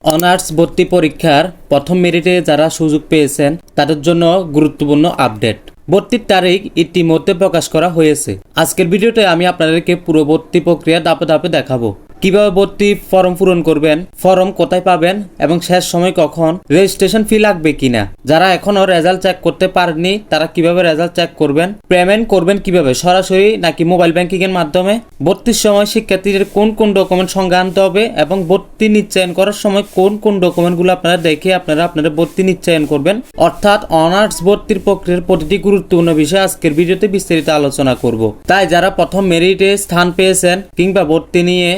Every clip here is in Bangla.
অনার্স ভর্তি পরীক্ষার প্রথম মেরিটে যারা সুযোগ পেয়েছেন তাদের জন্য গুরুত্বপূর্ণ আপডেট। ভর্তির তারিখ ইতিমধ্যে প্রকাশ করা হয়েছে। আজকের ভিডিওতে আমি আপনাদেরকে পুরো ভর্তি প্রক্রিয়া ধাপে ধাপে দেখাবো। কিভাবে ভর্তি ফর্ম পূরণ করবেন, ফর্ম কোথায় পাবেন এবং শেষ সময় কখন, রেজিস্ট্রেশন ফি লাগবে কিনা, যারা এখনো রেজাল্ট চেক করতে পারেননি তারা কিভাবে রেজাল্ট চেক করবেন, পেমেন্ট করবেন কিভাবে, সরাসরি নাকি মোবাইল ব্যাংকিং এর মাধ্যমে, ভর্তির সময় শিক্ষার্থীদের কোন কোন ডকুমেন্ট সঙ্গে আনতে হবে এবং ভর্তি নিশ্চয়ন করার সময় কোন কোন ডকুমেন্টগুলো আপনারা দেখে আপনারা ভর্তি নিশ্চয়ন করবেন, অর্থাৎ অনার্স ভর্তির প্রক্রিয়ার প্রতিটি গুরুত্বপূর্ণ বিষয় আজকের ভিডিওতে বিস্তারিত আলোচনা করব। তাই যারা প্রথম মেরিটে স্থান পেয়েছেন কিংবা ভর্তি নিয়ে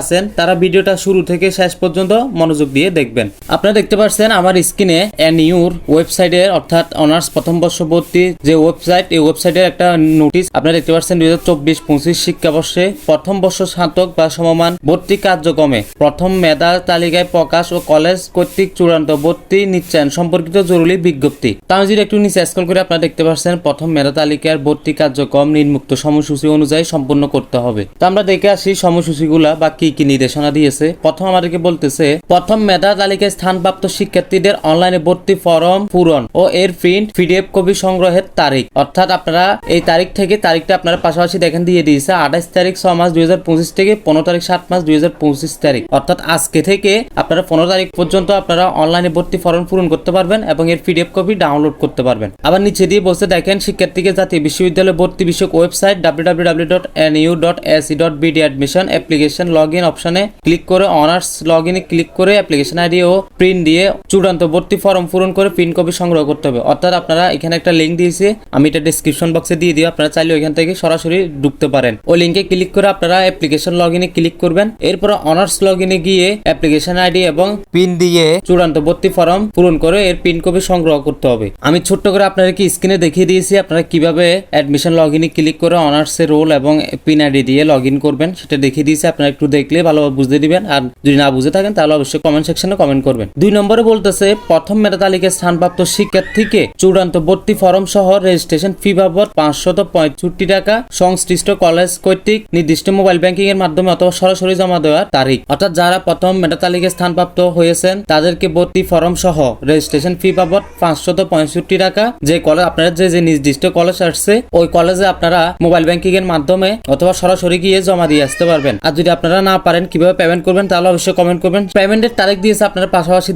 আছেন তারা ভিডিওটা শুরু থেকে শেষ পর্যন্ত মনোযোগ দিয়ে দেখবেন। আপনারা দেখতে পাচ্ছেন আমার স্ক্রিনে এনইউর ওয়েবসাইটের অর্থাৎ অনার্স প্রথম বর্ষ ভর্তি যে ওয়েবসাইট, এই ওয়েবসাইটের একটা নোটিশ আপনারা দেখতে পাচ্ছেন 2024-25 শিক্ষাবর্ষে প্রথম বর্ষ স্নাতক বা সমমান ভর্তি কার্যক্রমে প্রথম মেধা তালিকায় প্রকাশ ও কলেজ কর্তৃক চূড়ান্ত ভর্তি নিশ্চয়ন সম্পর্কিত জরুরি বিজ্ঞপ্তি। আমি যদি একটু নিচে স্ক্রল করে আপনারা দেখতে পাচ্ছেন প্রথম মেধা তালিকার ভর্তি কার্যক্রম নিম্নোক্ত সময়সূচি অনুযায়ী সম্পন্ন করতে হবে। তো আমরা দেখে আসি সময়সূচিগুলা বা কি কি নির্দেশনা দিয়েছে। প্রথম আমাদেরকে বলতেছে প্রথম মেধা তালিকায় স্থানপ্রাপ্ত শিক্ষার্থীদের অনলাইনে ভর্তি ফর্ম পূরণ ও এর প্রিন্ট পিডিএফ কপি সংগ্রহের তারিখ, অর্থাৎ আপনারা এই তারিখ থেকে তারিখটা আপনারা পাশাপাশি দেখেন দিয়ে দিয়েছে 28 তারিখ 6 মাস 2025 থেকে 15 তারিখ 7 মাস 2025 তারিখ, অর্থাৎ আজকে থেকে আপনারা 15 তারিখ পর্যন্ত আপনারা অনলাইনে ভর্তি ফর্ম পূরণ করতে পারবেন এবং এর পিডিএফ কপি ডাউনলোড করতে পারবেন। আবার নিচে দিয়ে বলতে দেখেন শিক্ষার্থীকে জাতীয় বিশ্ববিদ্যালয় ভর্তি বিষয়ক website www.nu.ac.bd admission application login অপশনে ক্লিক করে অনার্স লগইনে ক্লিক করে অ্যাপ্লিকেশন আইডি ও প্রিন্ট দিয়ে চূড়ান্ত ভর্তি ফর্ম পূরণ করে প্রিন্ট কপি সংগ্রহ করতে হবে। অর্থাৎ আপনারা এখানে একটা লিংক দিয়েছে, আমি এটা ডেসক্রিপশন বক্সে দিয়ে দিই, আপনারা চাইলে ওইখান থেকে সরাসরি ঢুকতে পারেন। ওই লিংকে ক্লিক করে আপনারা অ্যাপ্লিকেশন লগইনে ক্লিক করবেন। এরপর অনার্স লগইনে গিয়ে অ্যাপ্লিকেশন আইডি এবং পিন দিয়ে চূড়ান্ত ভর্তি ফর্ম পূরণ করে এর প্রিন্ট কপি সংগ্রহ করতে হবে। আমি ছোট্ট করে আপনাদেরকে স্ক্রিনে দেখিয়ে দিয়েছি আপনারা কিভাবে অ্যাডমিশন লগইনে ক্লিক করে অনার্সের রোল এবং পিন আইডি দিয়ে লগইন করবেন, সেটা দেখিয়ে দিয়েছি। আপনারা একটু দেখলে ভালোভাবে বুঝতে দিবেন, আর যদি না বুঝে থাকেন তাহলে অবশ্যই কমেন্ট সেকশনে কমেন্ট করবেন। 2 নম্বরে বলতেছে প্রথম মেধা তালিকায় স্থানপ্রাপ্ত শিক্ষার্থীকে চূড়ান্ত ভর্তি ফর্ম সহ রেজিস্ট্রেশন ফি বাবদ 565 টাকা সংশ্লিষ্ট কলেজ কর্তৃক নির্দিষ্ট মোবাইল ব্যাংকিং এর মাধ্যমে অথবা সরাসরি জমা দেওয়ার তারিখ, অর্থাৎ যারা প্রথম মেধা তালিকায় স্থানপ্রাপ্ত হয়েছেন তাদেরকে ভর্তি ফর্ম সহ রেজিস্ট্রেশন ফি বাবদ 565 টাকা যে কলেজ আপনারা যে নির্দিষ্ট কলেজ আসছে ওই কলেজে আপনারা মোবাইল ব্যাংকিং এর মাধ্যমে অথবা সরাসরি গিয়ে জমা দিয়ে আসতে পারবেন। আর যদি আপনারা না পারেন কিভাবে পেমেন্ট করবেন তাহলে অবশ্যই কমেন্ট করবেন। পেমেন্টের তারিখ দিয়েছে আপনারা পাশাপাশি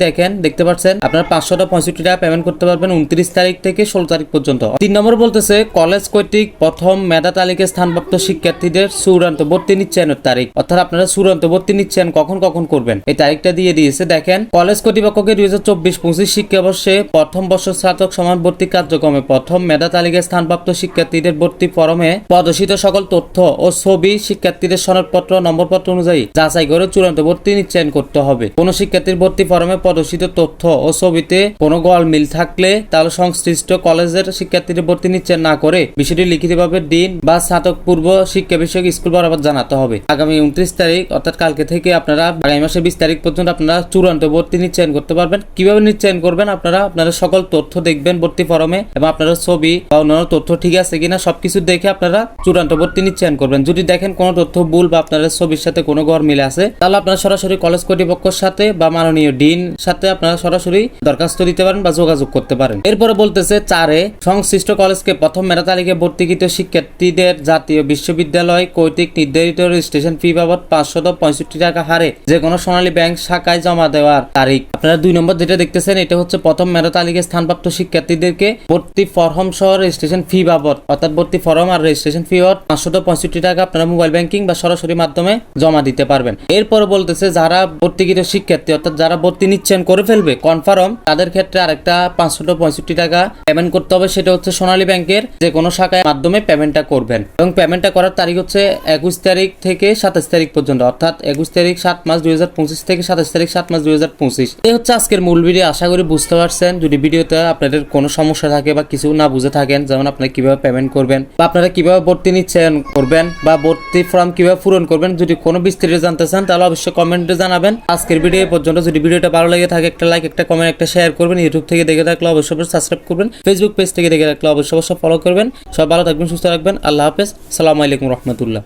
দেখতে পাচ্ছেন আপনারা 565 টাকা পেমেন্ট করতে পারবেন 29 তারিখ থেকে 16 তারিখ পর্যন্ত। 3 নম্বর বলতেছে কলেজ কর্তৃক প্রথম মেধা তালিকায় স্থানপ্রাপ্ত শিক্ষার্থীদের চূড়ান্ত ভর্তি নিশ্চয়নের তারিখ, অর্থাৎ আপনারা চূড়ান্ত ভর্তি নিশ্চয়ন কখন করবেন এই তারিখটা দিয়ে দিয়েছে। দেখেন কলেজ কর্তৃপক্ষকে 2024-25 শিক্ষাবর্ষে প্রথম বর্ষ স্নাতক সমান ভর্তি কার্যক্রমে প্রথম মেধা তালিকায় স্থানপ্রাপ্ত শিক্ষার্থীদের ভর্তি ফরমে প্রদর্শিত সকল তথ্য ও ছবি শিক্ষার্থীদের সনদপত্র নম্বরপত্র অনুযায়ী যাচাই করে চূড়ান্ত ভর্তি নিশ্চয়ন করতে হবে। কোন শিক্ষার্থীর ভর্তি ফরমে প্রদর্শিত তথ্য ও ছবিতে কোনো গোলমিল থাকলে তাহলে সংশ্লিষ্ট কলেজের শিক্ষার্থীদের ভর্তি নিশ্চয়ন না করে বিষয়টি লিখিতভাবে ডিন বা স্নাতক পূর্ব শিক্ষা বিষয়ক স্কুল বরাবর জানাতে হবে। আগামী 29 তারিখ অর্থাৎ কালকে থেকে আপনারা আগামী মাসের 20 তারিখ পর্যন্ত আপনারা চূড়ান্ত ভর্তি নিশ্চয়ন করতে পারবেন। কিভাবে নিশ্চয়ন করবেন, আপনারা সকল তথ্য দেখবেন ভর্তি ফরমে এবং আপনারা ছবি বা অন্যান্য তথ্য ঠিক আছে কিনা সবকিছু দেখে আপনারা চূড়ান্ত ভর্তি নিশ্চয়ন করবেন। যদি দেখেন কোনো তথ্য ভুল বা আপনাদের ছবির সাথে কোনো গড় মিলে আছে তাহলে আপনারা সরাসরি কলেজ কর্তৃপক্ষের সাথে বা মাননীয় ডিন সাথে আপনারা সরাসরি দরখাস্ত দিতে পারেন বা যোগাযোগ করতে পারেন। এরপরে বলতেছে 4 সংশ্লিষ্ট কলেজকে প্রথম মেধা তালিকায় ভর্তিকৃত শিক্ষার্থীদের জাতীয় বিশ্ববিদ্যালয় কর্তৃক নির্ধারিত রেজিস্ট্রেশন ফি বাবদ 565 টাকা হারে যে কোনো সোনালী ব্যাংক শাখায় জমা দেওয়ার তারিখ। আপনারা 2 নম্বর যেটা দেখতেছেন এটা হচ্ছে প্রথম মেধা তালিকায় স্থানপ্রাপ্ত শিক্ষার্থীদেরকে ভর্তি ফর্ম সহ রেজিস্ট্রেশন ফি বাবদ অর্থাৎ ভর্তি ফর্ম আর রেজিস্ট্রেশন ফি বাবদ 565 টাকা আপনারা মোবাইল ব্যাংকিং বা সরাসরি মাধ্যমে জমা দিতে পারবেন। এরপর বলতেছে যারা ভর্তিকৃত শিক্ষার্থী অর্থাৎ যারা ভর্তি নিশ্চয়ন করে ফেলবে কনফার্ম তাদের ক্ষেত্রে আরেকটা 565 টাকা পেমেন্ট করতে হবে। সেটা হচ্ছে সোনালী ব্যাংকের যে কোনো শাখার মাধ্যমে পেমেন্টটা করবেন এবং পেমেন্টটা করার তারিখ হচ্ছে 21 তারিখ থেকে 27 তারিখ পর্যন্ত, অর্থাৎ 21 তারিখ 7 মাস 2025 থেকে 27 তারিখ 7 মাস 2025। এই হচ্ছে আজকের মূল ভিডিও। আশা করি বুঝতে পারছেন। যদি ভিডিওতে আপনাদের কোনো সমস্যা থাকে বা কিছু না বুঝে থাকেন, যেমন আপনারা কিভাবে পেমেন্ট করবেন বা আপনারা কিভাবে ভর্তি নিশ্চয়ন করবেন বা ভর্তি ফর্ম কিভাবে পূরণ করবেন, যদি কোনো বিস্তারিত জানতে চান তাহলে অবশ্যই কমেন্টে জানাবেন। আজকের ভিডিও পর্যন্ত। যদি ভিডিওটা ভালো লেগে থাকে একটা লাইক, একটা কমেন্ট, একটা শেয়ার করবেন। ইউটিউব থেকে দেখে থাকলে অবশ্যই সাবস্ক্রাইব করবেন। ফেসবুক পেজ থেকে দেখে থাকলে অবশ্যই ফলো করবেন। সব ভালো থাকবেন, সুস্থ রাখবেন। আল্লাহ হাফেজ। আসসালামু আলাইকুম রহমতুল্লাহ।